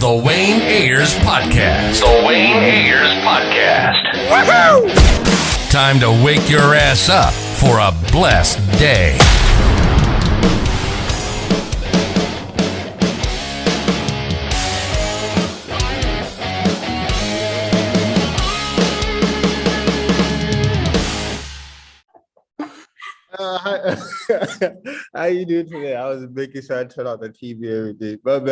The Wayne Ayers Podcast. The Wayne Ayers Podcast. Woohoo! Time to wake your ass up for a blessed day. How you doing today? I was making sure I turn off the TV and everything. But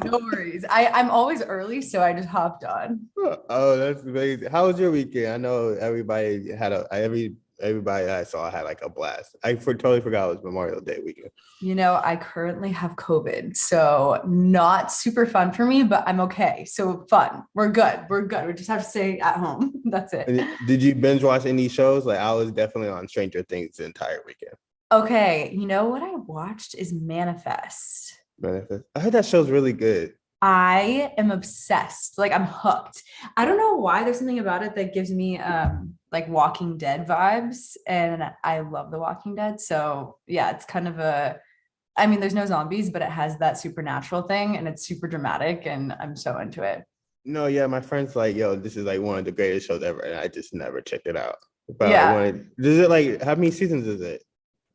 No worries. I'm always early, so I just hopped on. Oh, that's amazing. How was your weekend? I know everybody had everybody I saw had like a blast. Totally forgot it was Memorial Day weekend. You know, I currently have COVID, so not super fun for me, but I'm okay. So fun. We're good. We just have to stay at home. That's it. And did you binge watch any shows? Like I was definitely on Stranger Things the entire weekend. Okay, you know what I watched is Manifest. I heard that show's really good. I am obsessed. Like I'm hooked. I don't know why. There's something about it that gives me like Walking Dead vibes, and I love The Walking Dead. So yeah, it's kind of there's no zombies, but it has that supernatural thing, and it's super dramatic, and I'm so into it. No, yeah, my friend's like, yo, this is like one of the greatest shows ever, and I just never checked it out. But yeah. Does it like how many seasons is it?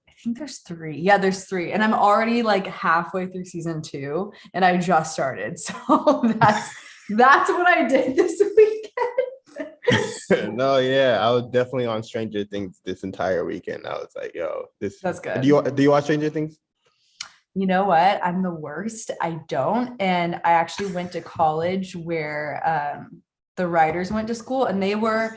I think there's 3. Yeah, there's 3. And I'm already like halfway through season 2 and I just started. So that's what I did this weekend. No, yeah, I was definitely on Stranger Things this entire weekend. I was like, yo, that's good. Do you watch Stranger Things? You know what? I'm the worst. I don't. And I actually went to college where the writers went to school, and they were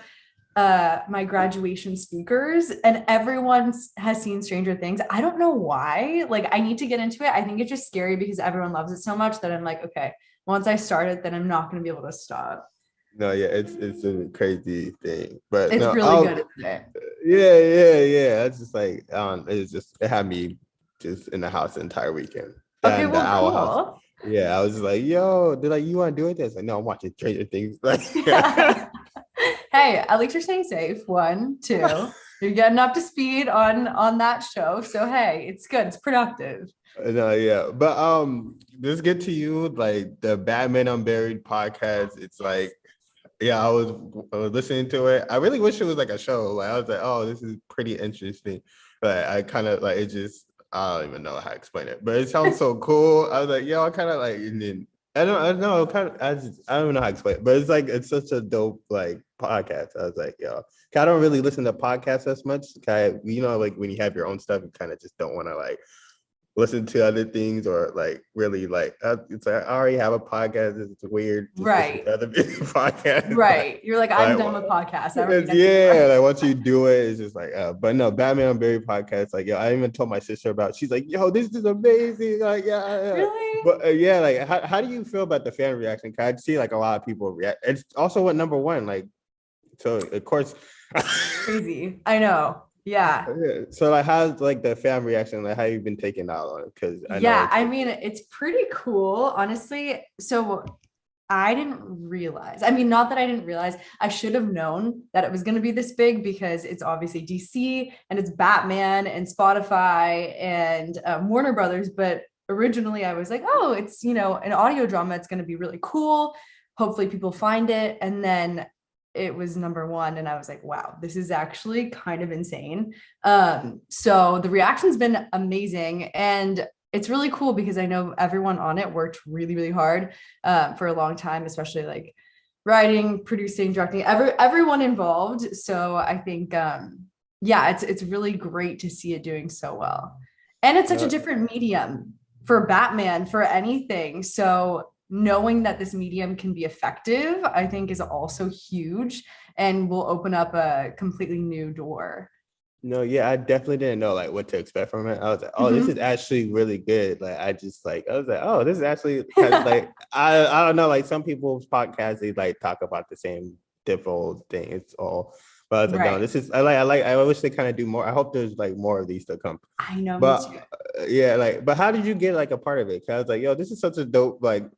my graduation speakers, and everyone has seen Stranger Things. I don't know why. Like I need to get into it. I think it's just scary because everyone loves it so much that I'm like, okay, once I start it, then I'm not going to be able to stop. No, yeah, it's a crazy thing, but it's really good, isn't it? Yeah. It's just like it had me just in the house the entire weekend. Okay, well, cool. House. Yeah, I was just like, yo, they're like, you want to do it? It's like, no, I'm watching Stranger Things. Like, hey, at least you're staying safe. 1, 2, you're getting up to speed on that show. So hey, it's good. It's productive. No, yeah, but let's get to you. Like the Batman Unburied podcast. It's like, yeah, I was listening to it. I really wish it was like a show. Like I was like, oh, this is pretty interesting. But I kind of like it. Just I don't even know how to explain it, but it sounds so cool. I was like, yo, I kind of like. And then I don't know. I don't know how to explain it, but it's like it's such a dope like podcast. I was like, yo, I don't really listen to podcasts as much. Like when you have your own stuff, you kind of just don't want to like listen to other things or like really like it's like I already have a podcast. It's weird, just right? Other podcasts, right? You're like I'm done with podcasts. Like once you do it, it's just like. But no, Batman Unburied podcast. Like, yo, I even told my sister about. She's like, yo, this is amazing. Like, yeah. Really? But yeah, like, how do you feel about the fan reaction? Cause I see like a lot of people react. It's also went #1. Like, so of course. Crazy. I know. Yeah. So like how's like the fan reaction? Like how you've been taking out on it? Because I mean it's pretty cool, honestly. So I didn't realize. I mean, not that I didn't realize. I should have known that it was going to be this big because it's obviously DC and it's Batman and Spotify and Warner Brothers. But originally I was like, oh, it's an audio drama. It's going to be really cool. Hopefully people find it. And then it was #1 and I was like, wow, this is actually kind of insane. So the reaction's been amazing, and it's really cool because I know everyone on it worked really, really hard for a long time, especially like writing, producing, directing, everyone involved. So I think it's really great to see it doing so well. And it's such a different medium for Batman, for anything. So knowing that this medium can be effective, I think is also huge and will open up a completely new door. No, yeah, I definitely didn't know like what to expect from it. I was like, oh, this is actually really good. Like I was like, oh, this is actually kind of like I don't know, like some people's podcasts they like talk about the same default thing. It's all but I was like, no, this is I wish they kind of do more. I hope there's like more of these to come. I know, but but how did you get like a part of it? Because I was like, yo, this is such a dope like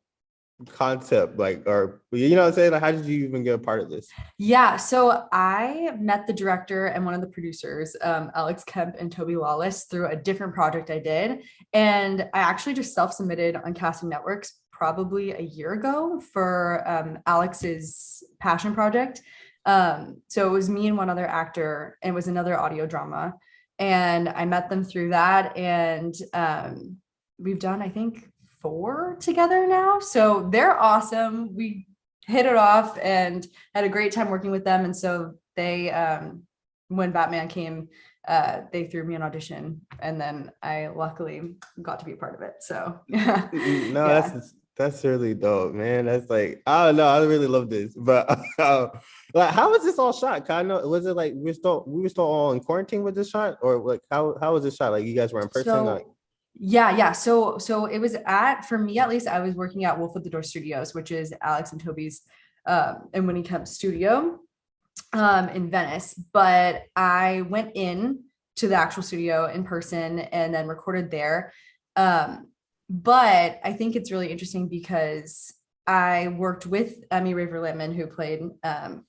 concept, like, or you know what I'm saying, like how did you even get a part of this? Yeah, so I met the director and one of the producers, Alex Kemp and Toby Lawless, through a different project I did, and I actually just self-submitted on casting networks probably a year ago for Alex's passion project. So it was me and one other actor, and it was another audio drama. And I met them through that. And we've done, I think, 4 together now. So they're awesome. We hit it off and had a great time working with them. And so they, when Batman came, they threw me an audition, and then I luckily got to be a part of it. So yeah. No, Yeah. that's really dope, man. That's like, I don't know, I really love this. But like, how was this all shot? Kind of, was it like we were still all in quarantine with this shot, or like how was this shot? Like you guys were in person? So Like, yeah. So it was for me at least, I was working at Wolf at the Door Studios, which is Alex and Toby's and Winnie Kemp's studio in Venice. But I went in to the actual studio in person and then recorded there. But I think it's really interesting because I worked with Emmy Raver Littman, who played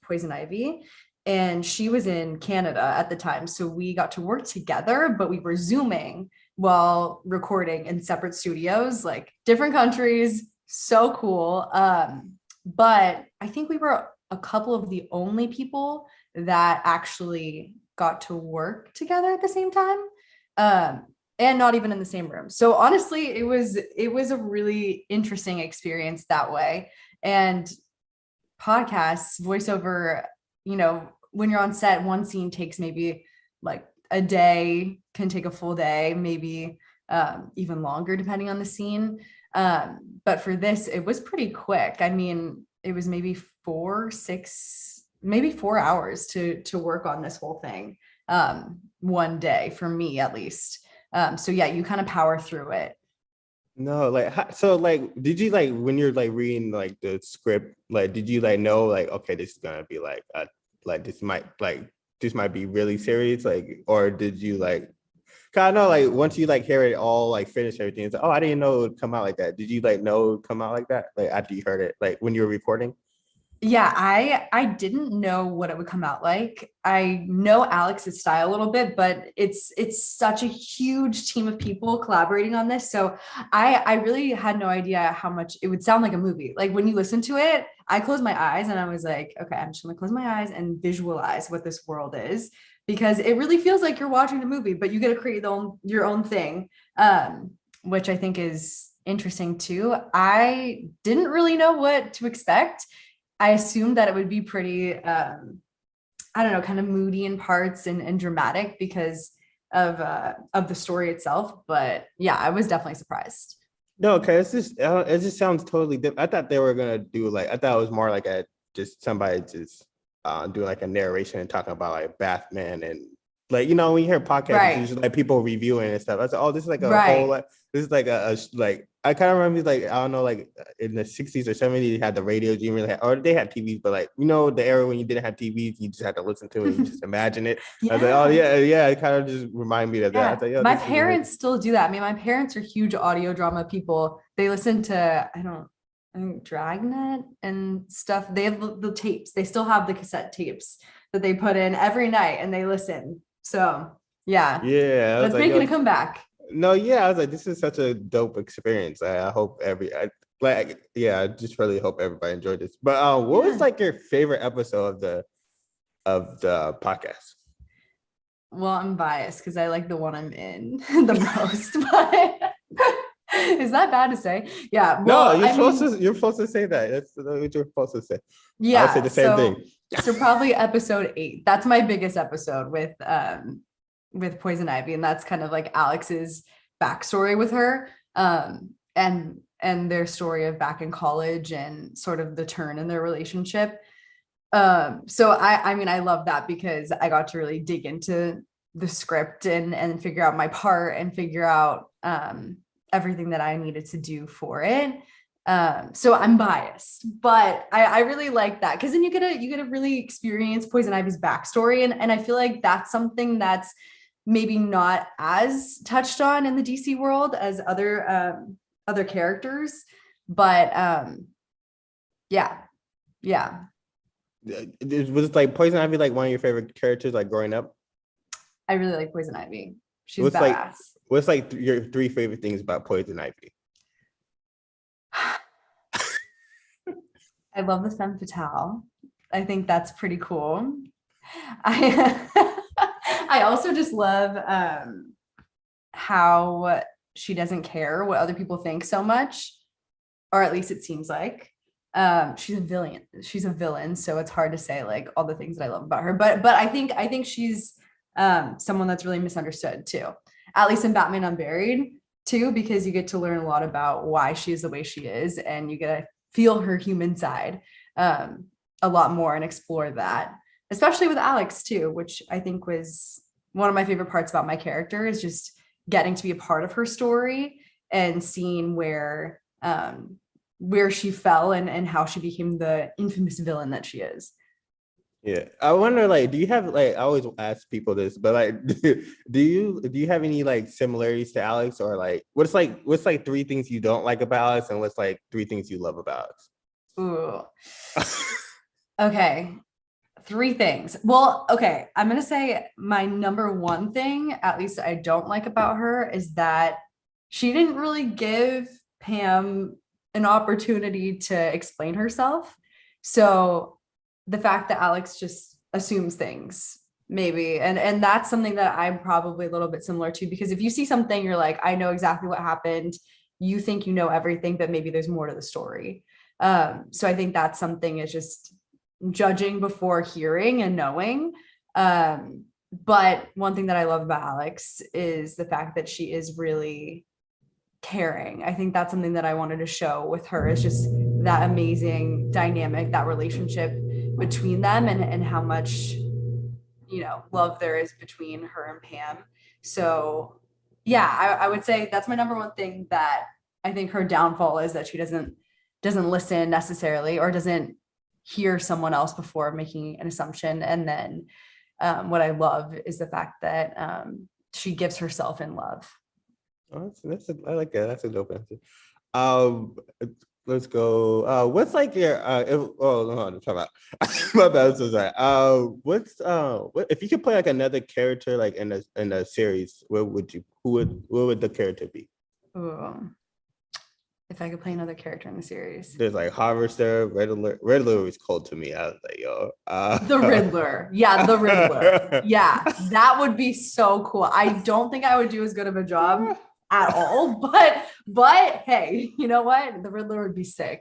Poison Ivy, and she was in Canada at the time. So we got to work together, but we were Zooming while recording in separate studios, like different countries. So cool. But I think we were a couple of the only people that actually got to work together at the same time. And not even in the same room. So honestly, it was a really interesting experience that way. And podcasts, voiceover, when you're on set, one scene takes maybe like a day, can take a full day, maybe even longer depending on the scene. But for this, it was pretty quick. I mean, it was maybe 4 hours to work on this whole thing one day, for me at least. So yeah, you kind of power through it. no, like, so like, did you like, when you're like reading like the script, like did you like know like, okay, this is gonna be like this might be really serious, like, or did you like kind of like once you like hear it all, like finish everything, it's like, oh, I didn't know it would come out like that. Did you like know it would come out like that, like after you heard it, like when you were recording? Yeah, I didn't know what it would come out like. I know Alex's style a little bit, but it's such a huge team of people collaborating on this. So I really had no idea how much it would sound like a movie. Like when you listen to it, I closed my eyes and I was like, okay, I'm just gonna close my eyes and visualize what this world is, because it really feels like you're watching a movie, but you get to create your own thing, which I think is interesting too. I didn't really know what to expect. I assumed that it would be pretty, I don't know, kind of moody in parts and dramatic because of the story itself. But yeah, I was definitely surprised. No, okay, it just sounds totally different. I thought they were gonna do like, I thought it was more like a just somebody just doing like a narration and talking about like Batman, and like, when you hear podcasts, Right. it's usually like people reviewing and stuff. I was like, oh, this is like a Right. whole like, this is like like, I kind of remember like, I don't know, like in the 60s or 70s, they had the radio, you really had, or they had TVs, but like, the era when you didn't have TVs, you just had to listen to it, you just imagine it. I was like, oh yeah, it kind of just reminded me of that. Yeah. I was like, yo, My parents still do that. I mean, my parents are huge audio drama people. They listen to, I think Dragnet and stuff. They have the tapes. They still have the cassette tapes that they put in every night and they listen. So yeah. Yeah. That's making a comeback. No, yeah, I was like, this is such a dope experience. I hope I just really hope everybody enjoyed this. But what was like your favorite episode of the podcast? Well, I'm biased because I like the one I'm in the most, but is that bad to say? Yeah. Well, No, you're supposed to say that. That's what you're supposed to say. Yeah. I would say the same thing. So probably episode 8. That's my biggest episode with Poison Ivy, and that's kind of like Alex's backstory with her, and their story of back in college and sort of the turn in their relationship. So I mean, I love that because I got to really dig into the script and figure out my part and figure out everything that I needed to do for it. So I'm biased, but I really like that because then you get to really experience Poison Ivy's backstory, and I feel like that's something that's maybe not as touched on in the DC world as other characters, but yeah. Was like Poison Ivy like one of your favorite characters like growing up? I really like Poison Ivy. She's badass. What's like your 3 favorite things about Poison Ivy? I love the femme fatale. I think that's pretty cool. I I also just love how she doesn't care what other people think so much, or at least it seems like. She's a villain. She's a villain, so it's hard to say like all the things that I love about her. But I think she's someone that's really misunderstood too. At least in Batman Unburied too, because you get to learn a lot about why she is the way she is, and you get to feel her human side a lot more and explore that, especially with Alex too, which I think was one of my favorite parts about my character is just getting to be a part of her story and seeing where she fell and how she became the infamous villain that she is. Yeah, I wonder, like, do you have like? I always ask people this, but like, do you have any like similarities to Alex, or like, what's like three things you don't like about Alex, and what's like three things you love about Ooh. Alex? Okay. Three things. Well, okay. I'm going to say my number one thing, at least I don't like about her, is that she didn't really give Pam an opportunity to explain herself. So the fact that Alex just assumes things, maybe, and that's something that I'm probably a little bit similar to, because if you see something, you're like, I know exactly what happened. You think you know everything, but maybe there's more to the story. So I think that's something is just judging before hearing and knowing. But one thing that I love about Alex is the fact that she is really caring. I think that's something that I wanted to show with her, is just that amazing dynamic, that relationship between them, and how much, love there is between her and Pam. So yeah, I would say that's my number one thing, that I think her downfall is that she doesn't listen necessarily, or doesn't hear someone else before making an assumption. And then what I love is the fact that she gives herself in love. Oh, I like that. That's a dope answer. Um, let's go. What's like your no, I'm talking about my bad. I'm so sorry. What if you could play like another character like in a series? What would the character be? Ooh. If I could play another character in the series. There's like Harvester, Riddler. Riddler was cold to me. I was like, yo. The Riddler. Yeah, the Riddler. Yeah, that would be so cool. I don't think I would do as good of a job at all, but hey, you know what? The Riddler would be sick.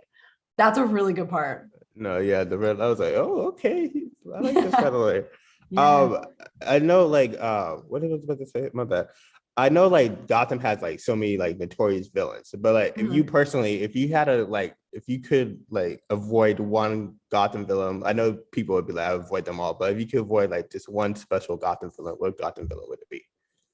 That's a really good part. No, yeah, the Riddler. I was like, oh, okay. I like this kind of way. Yeah. I know like what I was about to say, my bad. I know like Gotham has like so many like notorious villains, but like if you personally, if you had a like, if you could like avoid one Gotham villain, I know people would be like, I avoid them all, but if you could avoid like just one special Gotham villain, what Gotham villain would it be?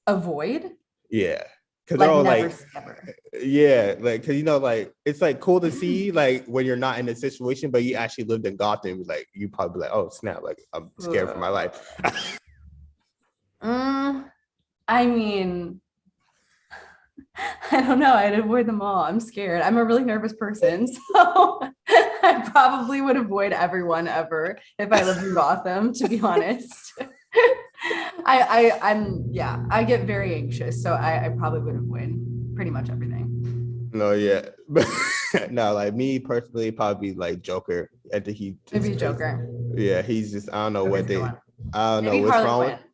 Avoid? Yeah, because they're Like all never, like, ever. yeah, like because like it's like cool to see like when you're not in a situation, but you actually lived in Gotham, like you probably be like, oh snap, like I'm scared for my life. I mean, I don't know. I'd avoid them all. I'm scared. I'm a really nervous person. So I probably would avoid everyone ever if I lived in Gotham, to be honest. I get very anxious. So I probably would avoid pretty much everything. No, yeah, but no, like me personally, probably like Joker. I think he just Maybe Joker. yeah, he's just I don't know Joker's what a good they, one. I don't know Maybe what's Harley wrong with Quinn.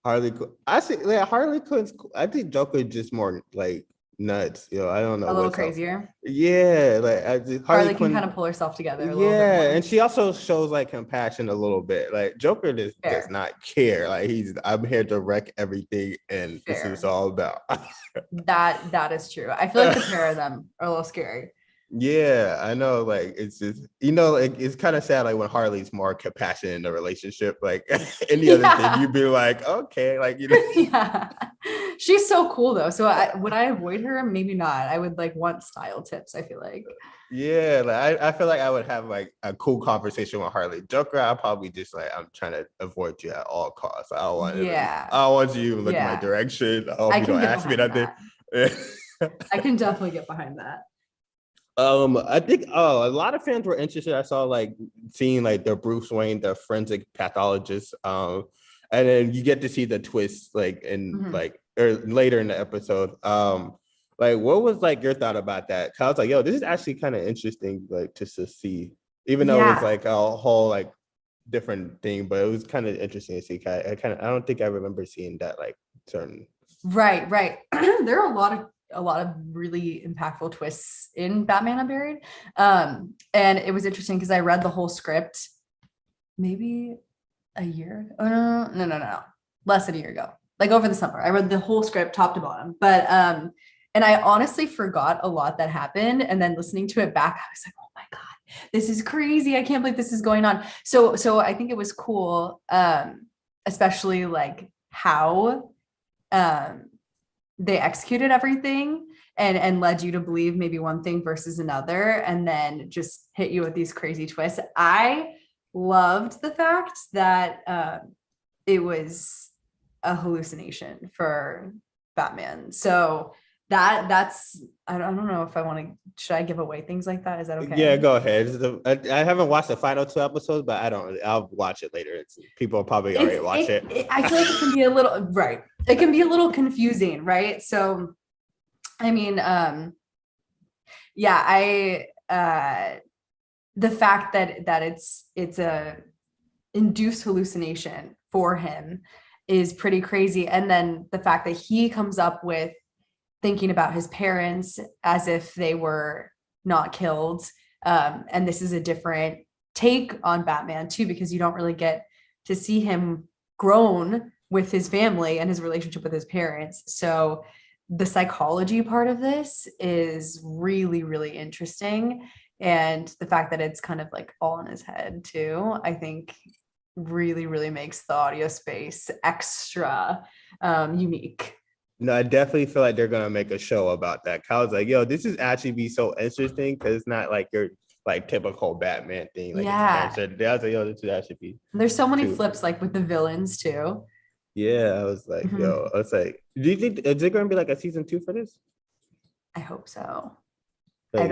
Harley Quinn. I see, yeah, Harley Quinn's cool. I think Joker just more like nuts. I don't know A little what's up. crazier. Yeah, like Harley Harley can kind Quinn. of pull herself together a little bit Yeah, more. and she also shows like compassion a little bit. Like Joker just does Fair. not care. Like I'm here to wreck everything, and this is Fair. all about. That is true. I feel like the pair of them are a little scary. Yeah, I know. Like it's just like it's kind of sad. Like when Harley's more compassionate in the relationship, like any other thing, you'd be like, okay, like Yeah. She's so cool though. So would I avoid her? Maybe not. I would like want style tips, I feel like. Yeah, like I feel like I would have like a cool conversation with Harley. Joker, I'll probably just like I'm trying to avoid you at all costs. Yeah. I don't want you to even look in my Yeah. direction. I hope I you can don't get ask me behind nothing. that. I can definitely get behind that. I think a lot of fans were interested. I saw like seeing like the Bruce Wayne, the forensic pathologist, and then you get to see the twist like in like or later in the episode. Like what was like your thought about that? 'Cause I was like, yo, this is actually kind of interesting, like just to see. even though it was Yeah. like a whole like different thing, but it was kind of interesting to see. I don't think I remember seeing that like certain. Right, right. There are a lot of really impactful twists in Batman Unburied. And it was interesting because I read the whole script maybe a year. Oh no. Less than a year ago. Like over the summer. I read the whole script top to bottom. But and I honestly forgot a lot that happened. And then listening to it back, I was like, oh my God, this is crazy. I can't believe this is going on. So I think it was cool, especially like how they executed everything and led you to believe maybe one thing versus another, and then just hit you with these crazy twists. I loved the fact that it was a hallucination for Batman. So that's I don't know if I want to, should I give away things like that? Is that okay? Yeah, go ahead. I haven't watched the final 2 episodes, but I'll watch it later. People probably already watch it. I feel like it can be a little right. It can be a little confusing, right? So, I mean, yeah, the fact that it's a induced hallucination for him is pretty crazy, and then the fact that he comes up with thinking about his parents as if they were not killed. And this is a different take on Batman too, because you don't really get to see him grown with his family and his relationship with his parents. So the psychology part of this is really, really interesting. And the fact that it's kind of like all in his head too, I think really, really makes the audio space extra unique. No, I definitely feel like they're gonna make a show about that. Kyle's like, yo, this is actually be so interesting because it's not like your like typical Batman thing. Like Yeah. it's cancer. I was like, yo, this would actually be. There's so many too. flips like with the villains too. Yeah, I was like, yo, I was like, do you think is it gonna be like a season 2 for this? I hope so. Like,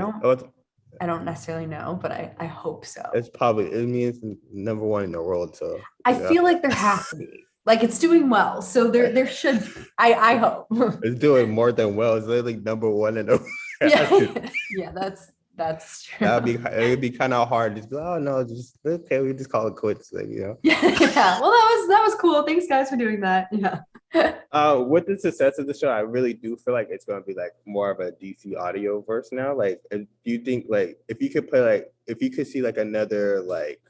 I don't necessarily know, but I hope so. It's probably, I mean, it's number 1 in the world, so I feel like there has to be. Like it's doing well, so there should be. I hope. It's doing more than well. It's literally number 1 in the Yeah, yeah, that's true. It'd be kind of hard. Just be like, oh no, just okay, we just call it quits, like, you know. Yeah. Well, that was cool. Thanks, guys, for doing that. Yeah. With the success of the show, I really do feel like it's gonna be like more of a DC audio verse now. Like, do you think like if you could see like another like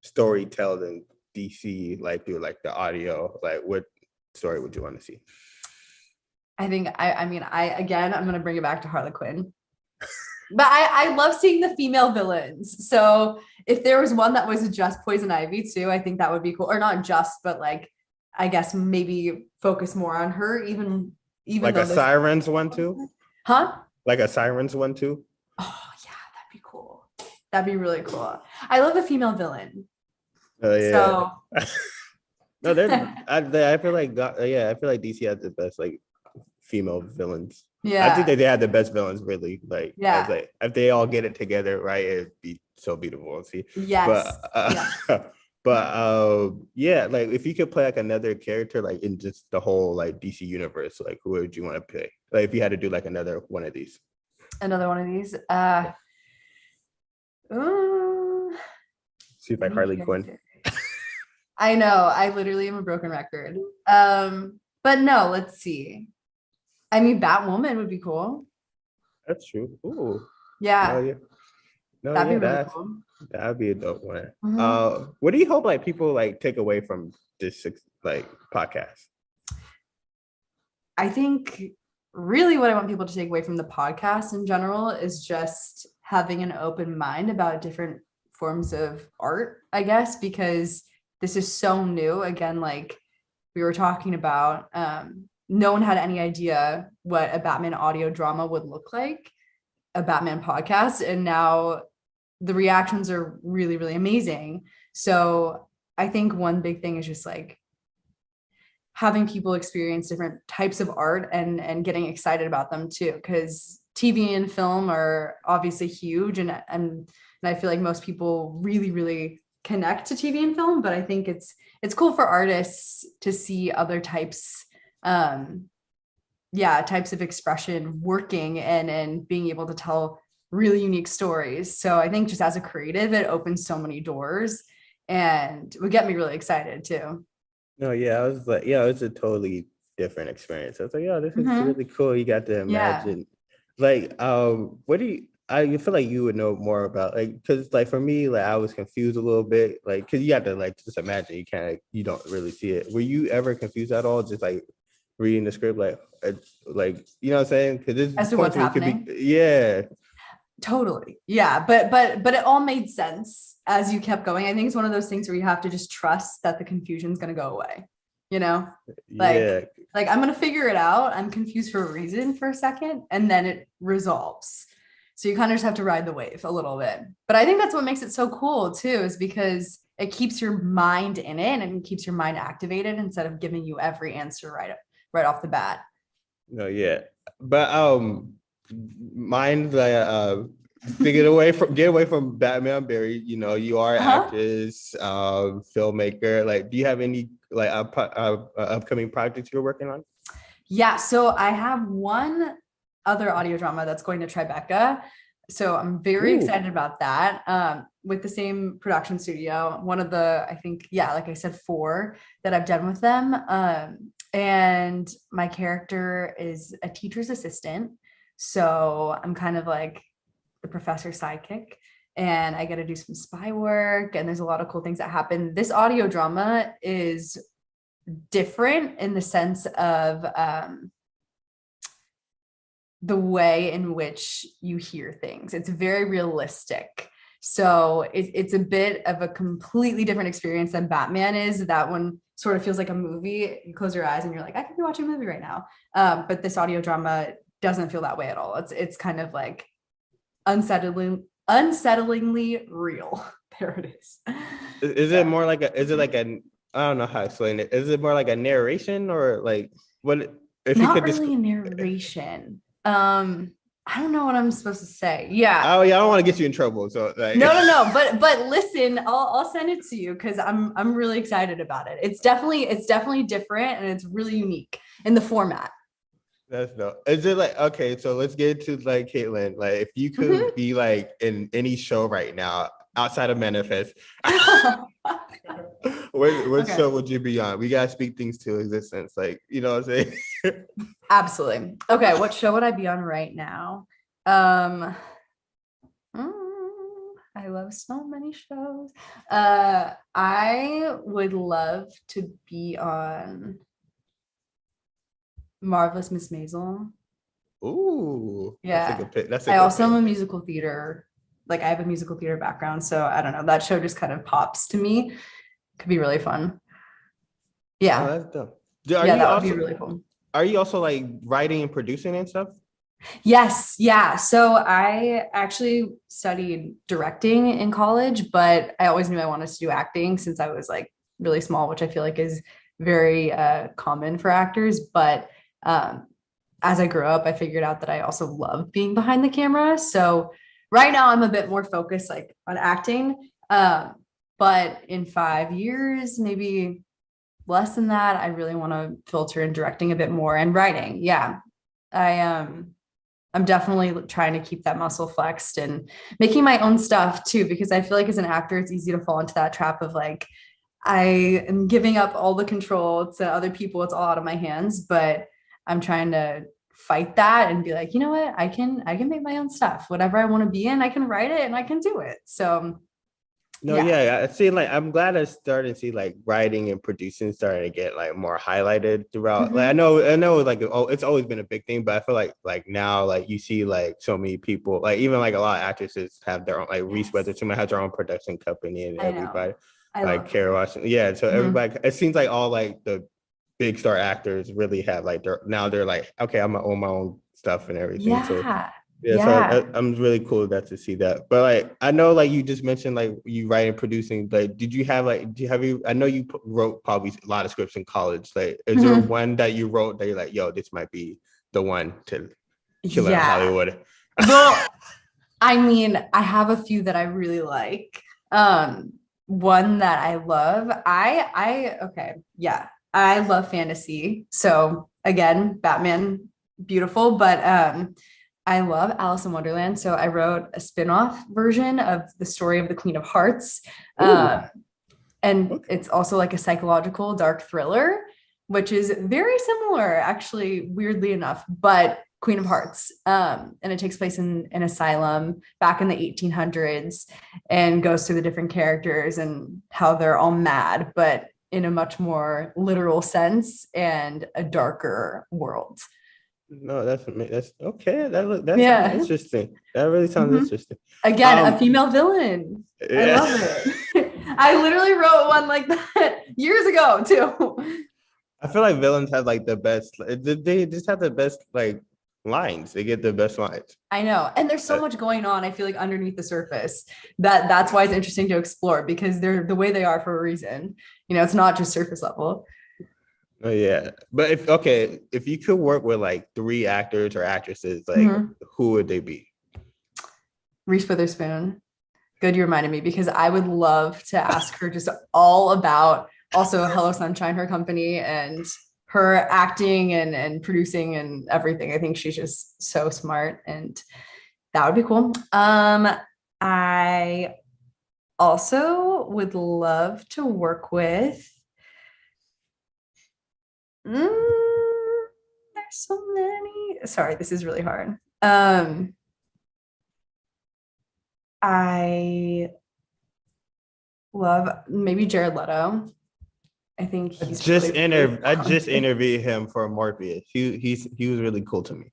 storytelling in DC, like through like the audio, like what story would you want to see? I think I mean I'm gonna bring it back to Harley Quinn. But I love seeing the female villains. So if there was one that was just Poison Ivy too, I think that would be cool. Or not just, but like I guess maybe focus more on her, even like a Sirens one too? Huh? Like a Sirens one too? Oh yeah, that'd be cool. That'd be really cool. I love a female villain. Oh yeah. So no, I feel like I feel like DC has the best like female villains. Yeah, I think that they had the best villains, really. Like, yeah, like if they all get it together, right, it'd be so beautiful to see. Yes. But yeah, like if you could play like another character, like in just the whole like DC universe, like who would you want to play? Like if you had to do like another one of these. Another one of these. See, like Harley Quinn. I know. I literally am a broken record. But no, let's see. I mean, Batwoman would be cool. That's true. Ooh. Yeah. Oh, yeah. No, That'd yeah, be really cool. That'd be a dope one. Mhm. What do you hope like people like take away from this like podcast? I think really what I want people to take away from the podcast in general is just having an open mind about different forms of art, I guess, because this is so new. Again, like we were talking about, no one had any idea what a Batman audio drama would look like, a Batman podcast. And now the reactions are really, really amazing. So I think one big thing is just like having people experience different types of art and getting excited about them too. Because TV and film are obviously huge. And I feel like most people really, really connect to TV and film, but I think it's cool for artists to see other types types of expression working and being able to tell really unique stories. So I think just as a creative, it opens so many doors and would get me really excited too. No, yeah, I was like, yeah, it's a totally different experience. I was like, yeah, this is Mhm. really cool. You got to Yeah. imagine, like, what do you? I feel like you would know more about, like, because like for me, like I was confused a little bit, like, because you have to like just imagine. You don't really see it. Were you ever confused at all? Just like reading the script, like, like you know what I'm saying? Because there's As to points what's where you could be, happening. yeah, Totally. Yeah. But it all made sense as you kept going. I think it's one of those things where you have to just trust that the confusion is going to go away. You know, yeah. like I'm going to figure it out. I'm confused for a reason for a second, and then it resolves. So you kind of just have to ride the wave a little bit. But I think that's what makes it so cool too, is because it keeps your mind in it and keeps your mind activated instead of giving you every answer right off the bat. No, yeah, but mind the to get away from Batman Barry. You know, you are an Uh-huh. actress, filmmaker. Like, do you have any like upcoming projects you're working on? Yeah, so I have one other audio drama that's going to Tribeca. So I'm very Ooh, excited about that. With the same production studio, one of the, I think, yeah, like I said, four that I've done with them. And my character is a teacher's assistant. So I'm kind of like the professor's sidekick. And I get to do some spy work, and there's a lot of cool things that happen. This audio drama is different in the sense of the way in which you hear things. It's very realistic. So it's a bit of a completely different experience than Batman is. That one sort of feels like a movie. You close your eyes and you're like, I could be watching a movie right now. But this audio drama doesn't feel that way at all. It's kind of like unsettlingly real. There it is. is it So more like a? Is it like a? I don't know how to explain it. Is it more like a narration or like what? If you not could really describe. a narration. I don't know what I'm supposed to say. Yeah. Oh yeah, I don't want to get you in trouble. So like, No. But listen, I'll send it to you because I'm really excited about it. It's definitely different and it's really unique in the format. that's no. Is it like okay? So let's get to like Kaitlin. Like, if you could be like in any show right now outside of Manifest, what Okay. show would you be on? We gotta speak things to existence. Like, you know what I'm saying? Absolutely. Okay, what show would I be on right now? Um I love so many shows. I would love to be on Marvelous Miss Maisel. Ooh, that's a Yeah. good pick. That's a I good also am pick. a musical theater. Like I have a musical theater background, so I don't know. That show just kind of pops to me. Could be really fun. Oh, Yeah. that's dope. Yeah, that would be really cool. Are you also like writing and producing and stuff? Yes, yeah. So I actually studied directing in college, but I always knew I wanted to do acting since I was like really small, which I feel like is very common for actors. But um, as I grew up, I figured out that I also love being behind the camera. So right now I'm a bit more focused like on acting. But in 5 years, maybe less than that, I really want to filter in directing a bit more and writing. Yeah. I I'm definitely trying to keep that muscle flexed and making my own stuff too, because I feel like as an actor, it's easy to fall into that trap of like, I am giving up all the control to other people. It's all out of my hands, but I'm trying to fight that and be like, you know what? I can make my own stuff. Whatever I want to be in, I can write it and I can do it. So No, yeah. yeah, I see. Like, I'm glad I started to see like writing and producing starting to get like more highlighted throughout. Like, Mhm. I know, like, oh, it's always been a big thing, but I feel like now, like, you see like so many people, like even like a lot of actresses have their own, like Reese Yes. Witherspoon has her own production company, and I know. everybody, I like love it. Kara Washington, yeah. So Mhm. everybody, it seems like all like the big star actors really have like they're like, okay, I'm gonna own my own stuff and everything. So Yeah. yeah, so Yeah. I'm really cool that to see that. But like, I know like you just mentioned like you writing and producing. Like, did you have like, do you have you? I know you wrote probably a lot of scripts in college. Like, is there Mhm. one that you wrote that you're like, yo, this might be the one to kill it in Yeah. Hollywood? Well, I mean, I have a few that I really like. One that I love, okay, yeah, I love fantasy. So again, Batman, beautiful, but I love Alice in Wonderland. So I wrote a spin-off version of the story of the Queen of Hearts. Ooh, And okay. it's also like a psychological dark thriller, which is very similar, actually, weirdly enough, but Queen of Hearts. And it takes place in an asylum back in the 1800s and goes through the different characters and how they're all mad, but in a much more literal sense and a darker world. No, that's okay. That sounds Yeah. interesting. That really sounds Mhm. interesting. Again, a Um, female villain. I yeah. love it. I literally wrote one like that years ago too. I feel like villains have like the best. They just have the best like lines. They get the best lines. I know. And there's so much going on, I feel like underneath the surface that's why it's interesting to explore because they're the way they are for a reason. It's not just surface level. Oh yeah, but if you could work with like three actors or actresses, like Mhm. who would they be? Reese Witherspoon. Good, you reminded me because I would love to ask her just all about also Hello Sunshine, her company, and her acting and producing and everything. I think she's just so smart and that would be cool. I also would love to work with. There's so many. Sorry, this is really hard. I love maybe Jared Leto. I think he's really, really I just talented. interviewed him for Morpheus. He was really cool to me.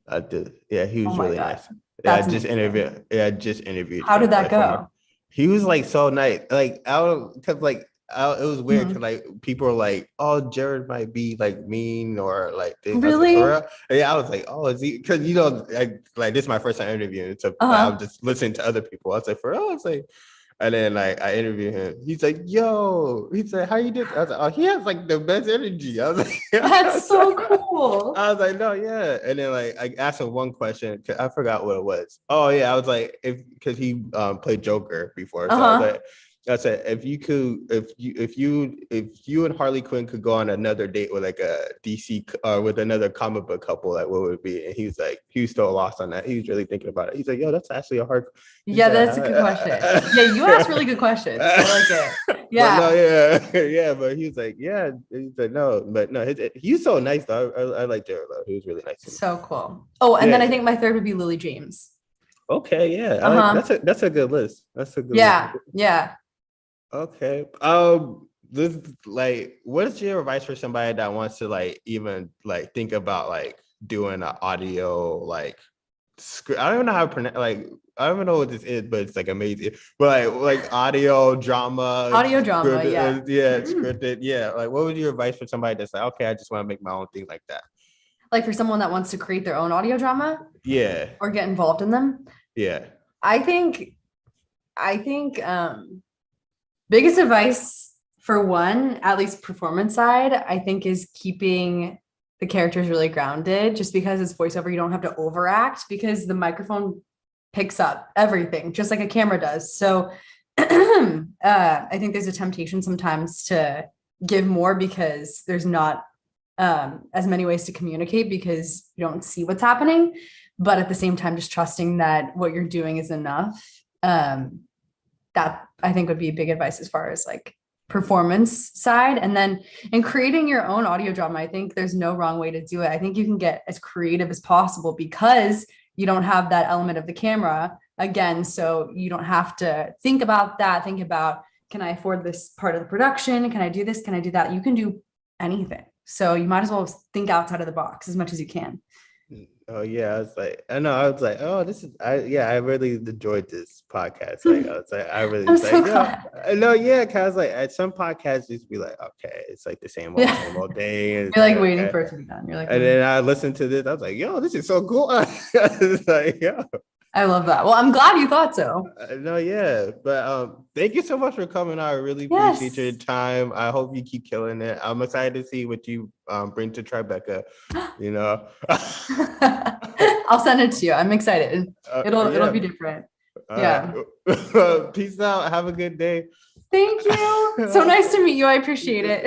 I did. Yeah, he Oh was my really God. nice. That's amazing. I just interviewed How him did that like for more. go? He was like so nice. Like because it was weird because Mhm. like people were like, oh, Jared might be like mean or like this. I was like, for Really? real? And yeah, I was like, oh, is he? Because like this is my first time interviewing, so like, I was Uh-huh. just listening to other people. I was like, for real? I was like, and then like I interviewed him. He's like, yo, he said, how you did? I was like, oh, he has like the best energy. I was like, That's so cool. I was like, no, yeah. And then like I asked him one question. I forgot what it was. Oh yeah, I was like, if because he played Joker before, so I was Uh-huh. like, I said, if you and Harley Quinn could go on another date with like a DC with another comic book couple, like what would it be? And he was still lost on that. He was really thinking about it. He's like, yo, that's actually a hard. He Yeah, said, that's a good question. Yeah, you asked really good questions. I like it. but no, Yeah, yeah, yeah. But he was like, yeah. He said no, but no. He's so nice though. I like Jared Leto. He was really nice to me. so cool. Oh, and then I Yeah. think my third would be Lily James. Okay. Yeah. I like Uh-huh. that's a good list. That's a good list. Yeah, yeah. Okay. This like, what is your advice for somebody that wants to like even like think about like doing an audio like script? I don't even know how to pronounce like I don't even know what this is, but it's like amazing. But like audio drama, Audio drama, yeah. yeah, Mhm. scripted, yeah. Like, what would your advice for somebody that's like, okay, I just want to make my own thing like that? Like for someone that wants to create their own audio drama Yeah, or get involved in them. yeah. I think biggest advice for one, at least performance side, I think is keeping the characters really grounded just because it's voiceover, you don't have to overact because the microphone picks up everything just like a camera does. So I think there's a temptation sometimes to give more because there's not as many ways to communicate because you don't see what's happening. But at the same time, just trusting that what you're doing is enough. That I think would be big advice as far as like performance side. And then in creating your own audio drama, I think there's no wrong way to do it. I think you can get as creative as possible because you don't have that element of the camera again. So you don't have to think about that. Think about, can I afford this part of the production? Can I do this? Can I do that? You can do anything. So you might as well think outside of the box as much as you can. Oh yeah, I was like, I know, I was like, oh, I really enjoyed this podcast. Like, I was like, I really I'm was so like, yeah, glad. I know, yeah, cause like at some podcasts just be like, okay, it's like the Yeah. same old thing. And it's You're like, like waiting okay. for it to be done. You're like, And then I listened to this, I was like, yo, this is so cool. I was like, yo, I love that. Well, I'm glad you thought so. no, yeah. But thank you so much for coming. I really appreciate your Yes. time. I hope you keep killing it. I'm excited to see what you bring to Tribeca, you know. I'll send it to you. I'm excited. It'll Yeah. be different. All Yeah. right. Peace out. Have a good day. Thank you. So nice to meet you. I appreciate it.